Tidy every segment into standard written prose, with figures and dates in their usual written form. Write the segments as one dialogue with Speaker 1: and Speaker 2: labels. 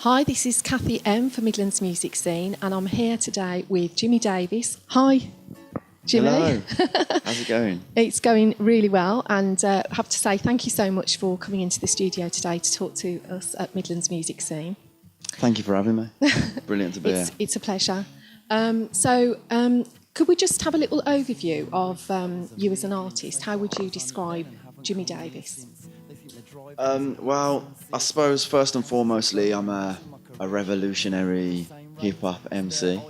Speaker 1: Hi, this is Kathy M for Midlands Music Scene, and I'm here today with Jimmy Davis. Hi, Jimmy.
Speaker 2: Hello. How's it going?
Speaker 1: It's going really well, and I have to say thank you so much for coming into the studio today to talk to us at Midlands Music Scene.
Speaker 2: Thank you for having me. Brilliant to be here.
Speaker 1: It's a pleasure. Could we just have a little overview of you as an artist? How would you describe Jimmy Davis?
Speaker 2: Well, I suppose first and foremostly, I'm a revolutionary hip-hop MC.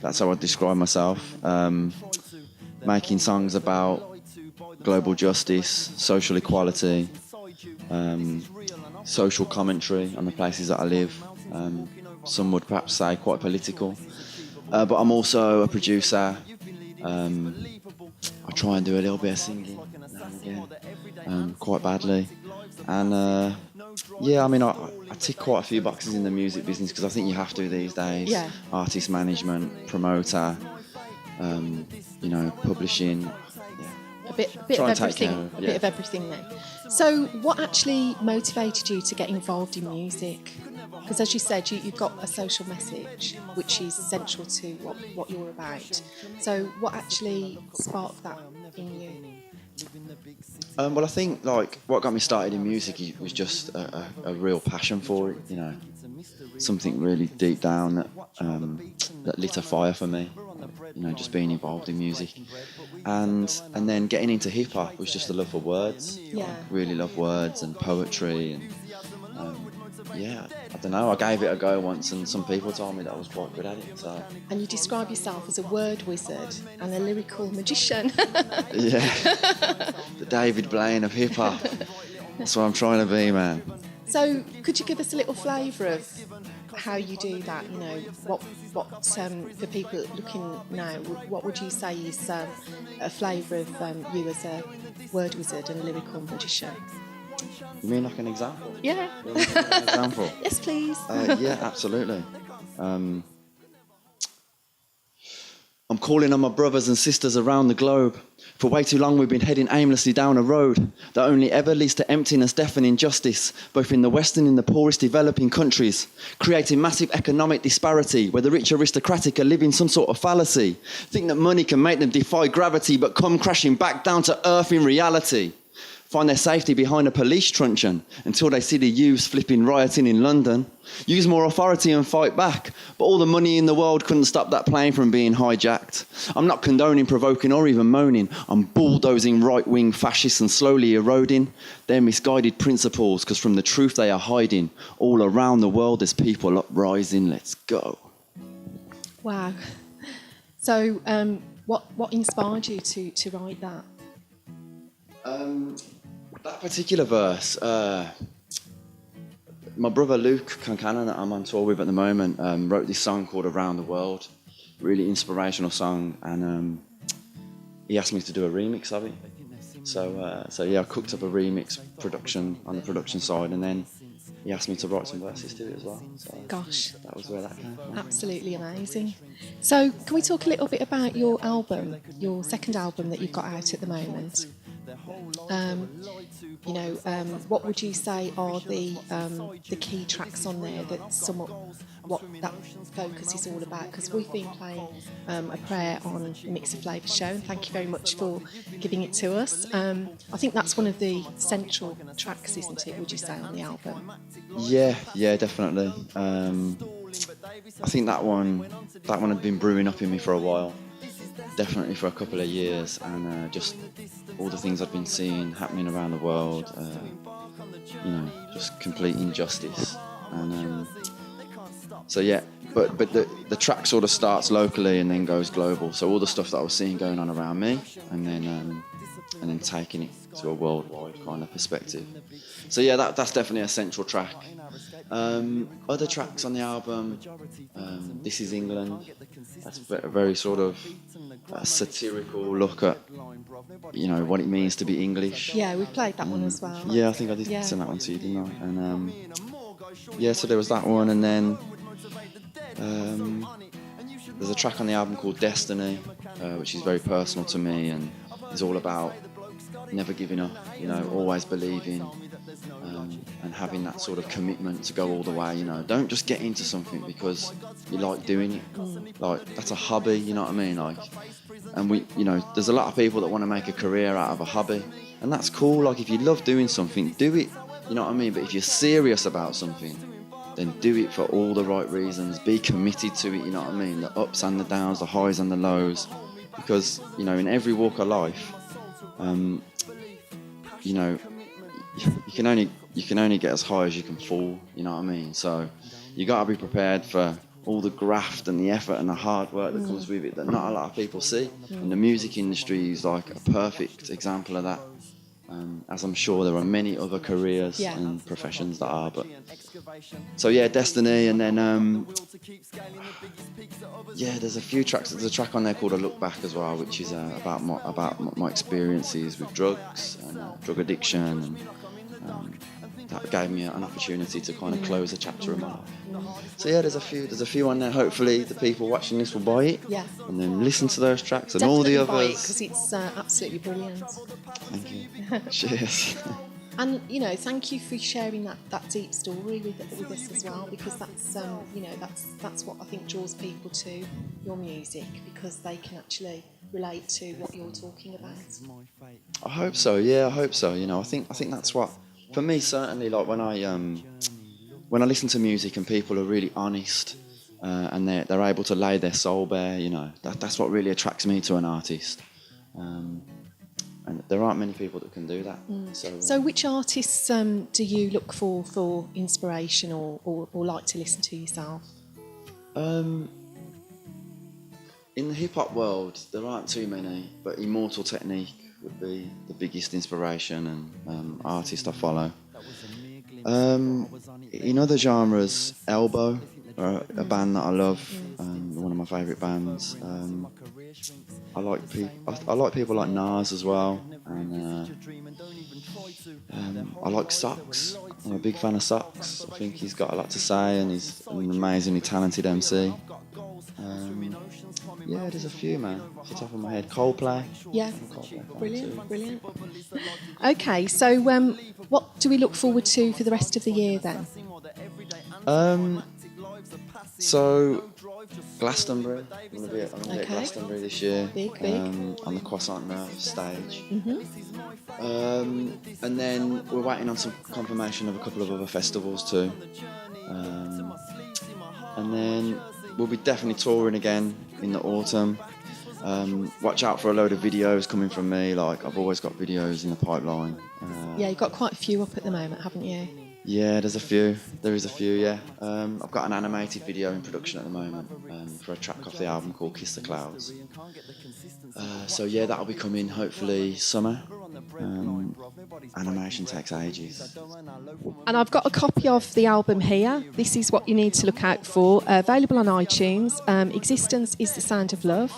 Speaker 2: That's how I describe myself. Making songs about global justice, social equality, social commentary on the places that I live. Some would perhaps say quite political. But I'm also a producer. I try and do a little bit of singing now and again, quite badly. And I tick quite a few boxes in the music business because I think you have to these days.
Speaker 1: Yeah.
Speaker 2: Artist management, promoter, publishing.
Speaker 1: A bit
Speaker 2: Try
Speaker 1: of
Speaker 2: and take
Speaker 1: everything.
Speaker 2: care of,
Speaker 1: A bit of everything then. So, what actually motivated you to get involved in music? Because, as you said, you've got a social message which is central to what you're about. So, what actually sparked that in you?
Speaker 2: Well, I think what got me started in music was just a real passion for it. Something really deep down that lit a fire for me. Just being involved in music, and then getting into hip hop was just a love for words.
Speaker 1: Yeah.
Speaker 2: Really love words and poetry, and I don't know. I gave it a go once, and some people told me that I was quite good at it. So.
Speaker 1: And you describe yourself as a word wizard and a lyrical magician.
Speaker 2: Yeah, the David Blaine of hip hop. That's what I'm trying to be, man.
Speaker 1: So, could you give us a little flavour of how you do that? What for people looking now, what would you say is a flavour of you as a word wizard and a lyrical magician?
Speaker 2: You mean like an example?
Speaker 1: Yeah.
Speaker 2: You want an example?
Speaker 1: Yes, please.
Speaker 2: Yeah, absolutely. I'm calling on my brothers and sisters around the globe. For way too long we've been heading aimlessly down a road that only ever leads to emptiness, death and injustice, both in the West and in the poorest developing countries, creating massive economic disparity where the rich aristocratic are living some sort of fallacy, think that money can make them defy gravity but come crashing back down to earth in reality. Find their safety behind a police truncheon until they see the youths flipping rioting in London. Use more authority and fight back, but all the money in the world couldn't stop that plane from being hijacked. I'm not condoning, provoking or even moaning. I'm bulldozing right-wing fascists and slowly eroding their misguided principles, because from the truth they are hiding. All around the world there's people uprising. Let's go.
Speaker 1: Wow. So what inspired you to write that?
Speaker 2: That particular verse, my brother Luke Concannon, that I'm on tour with at the moment, wrote this song called Around the World. Really inspirational song, and he asked me to do a remix of it. So I cooked up a remix production on the production side, and then he asked me to write some verses to it as well. So
Speaker 1: Gosh.
Speaker 2: that was where that came from.
Speaker 1: Absolutely amazing. So can we talk a little bit about your album, your second album that you've got out at the moment? What would you say are the key tracks on there that sum up what that focus is all about? Because we've been playing a prayer on the Mix of Flavours show, and thank you very much for giving it to us. I think that's one of the central tracks, isn't it, would you say, on the album?
Speaker 2: Yeah, definitely. I think that one had been brewing up in me for a while. Definitely for a couple of years, and just all the things I've been seeing happening around the world, just complete injustice, and but the track sort of starts locally and then goes global. So all the stuff that I was seeing going on around me, and then taking it to a worldwide kind of perspective. So yeah, that's definitely a central track. Other tracks on the album, This Is England. That's a very sort of satirical look at, what it means to be English.
Speaker 1: Yeah, we've played that one as well.
Speaker 2: Yeah, I think I did send that one to you, didn't I? And so there was that one, and then there's a track on the album called Destiny, which is very personal to me and is all about never giving up, you know, always believing, and having that sort of commitment to go all the way, you know. Don't just get into something because you like doing it. Like, that's a hobby, you know what I mean? Like, and we, you know, there's a lot of people that want to make a career out of a hobby, and that's cool. Like, if you love doing something, do it, you know what I mean? But if you're serious about something, then do it for all the right reasons. Be committed to it, you know what I mean? The ups and the downs, the highs and the lows. Because, you know, in every walk of life, you know, you can only get as high as you can fall, you know what I mean? So you got to be prepared for all the graft and the effort and the hard work that comes with it that not a lot of people see. And the music industry is like a perfect example of that. As I'm sure there are many other careers and professions that are, but so yeah, Destiny, and then there's a few tracks. There's a track on there called "I Look Back" as well, which is about my experiences with drugs and drug addiction, and that gave me an opportunity to kind of close a chapter of my life. So yeah, there's a few on there. Hopefully, the people watching this will buy it, and then listen to those tracks and
Speaker 1: Definitely
Speaker 2: all the others.
Speaker 1: because it's absolutely brilliant.
Speaker 2: Thank you. Cheers.
Speaker 1: And you know, thank you for sharing that deep story with us as well, because that's you know, that's what I think draws people to your music, because they can actually relate to what you're talking about.
Speaker 2: I hope so. Yeah, I hope so. You know, I think that's what, for me certainly. Like when I listen to music and people are really honest, and they're able to lay their soul bare, you know, that's what really attracts me to an artist. And there aren't many people that can do that.
Speaker 1: So which artists do you look for inspiration or like to listen to yourself?
Speaker 2: In the hip-hop world, there aren't too many, but Immortal Technique would be the biggest inspiration and artist I follow. In other genres, Elbow are a band that I love, one of my favourite bands. I like people like Nas as well, and I like Sox. I'm a big fan of Sox. I think he's got a lot to say, and he's an amazingly talented MC. Yeah, there's a few, man, off the top of my head. Coldplay.
Speaker 1: Yeah, brilliant. Okay, so what do we look forward to for the rest of the year then?
Speaker 2: So Glastonbury. I'm gonna be at Glastonbury this year.
Speaker 1: Big.
Speaker 2: On the Croissant Nerve stage. And then we're waiting on some confirmation of a couple of other festivals too. And then we'll be definitely touring again in the autumn. Watch out for a load of videos coming from me. Like, I've always got videos in the pipeline.
Speaker 1: Yeah, you've got quite a few up at the moment, haven't you?
Speaker 2: Yeah, there is a few, yeah. I've got an animated video in production at the moment for a track off the album called Kiss the Clouds. So yeah, that'll be coming hopefully summer. Animation takes ages.
Speaker 1: And I've got a copy of the album here. This is what you need to look out for. Available on iTunes. Existence is the Sound of Love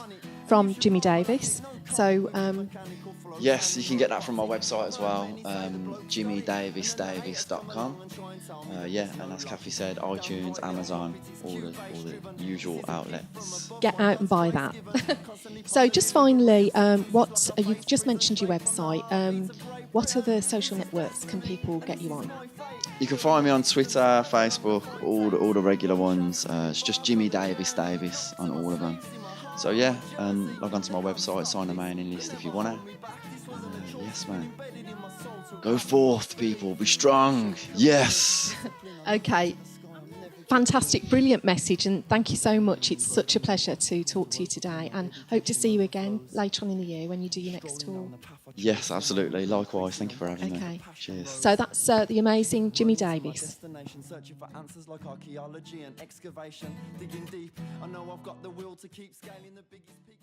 Speaker 1: from Jimmy Davis. So
Speaker 2: yes, you can get that from my website as well, jimmydavisdavis.com. Yeah, and as Kathy said, iTunes, Amazon, all the usual outlets.
Speaker 1: Get out and buy that. So just finally, you've just mentioned your website. What other social networks can people get you on?
Speaker 2: You can find me on Twitter, Facebook, all the regular ones. It's just Jimmy Davis on all of them. So yeah, log on to my website, sign the mailing list if you want to. Yes, man. Go forth, people. Be strong. Yes.
Speaker 1: Okay. Fantastic, brilliant message, and thank you so much. It's such a pleasure to talk to you today, and hope to see you again later on in the year when you do your next tour.
Speaker 2: Yes, absolutely. Likewise. Thank you for having me. Cheers.
Speaker 1: So that's the amazing Jimmy Davis.
Speaker 3: Searching for answers like archaeology and excavation, digging deep. I know I've got the will to keep scaling the biggest peaks.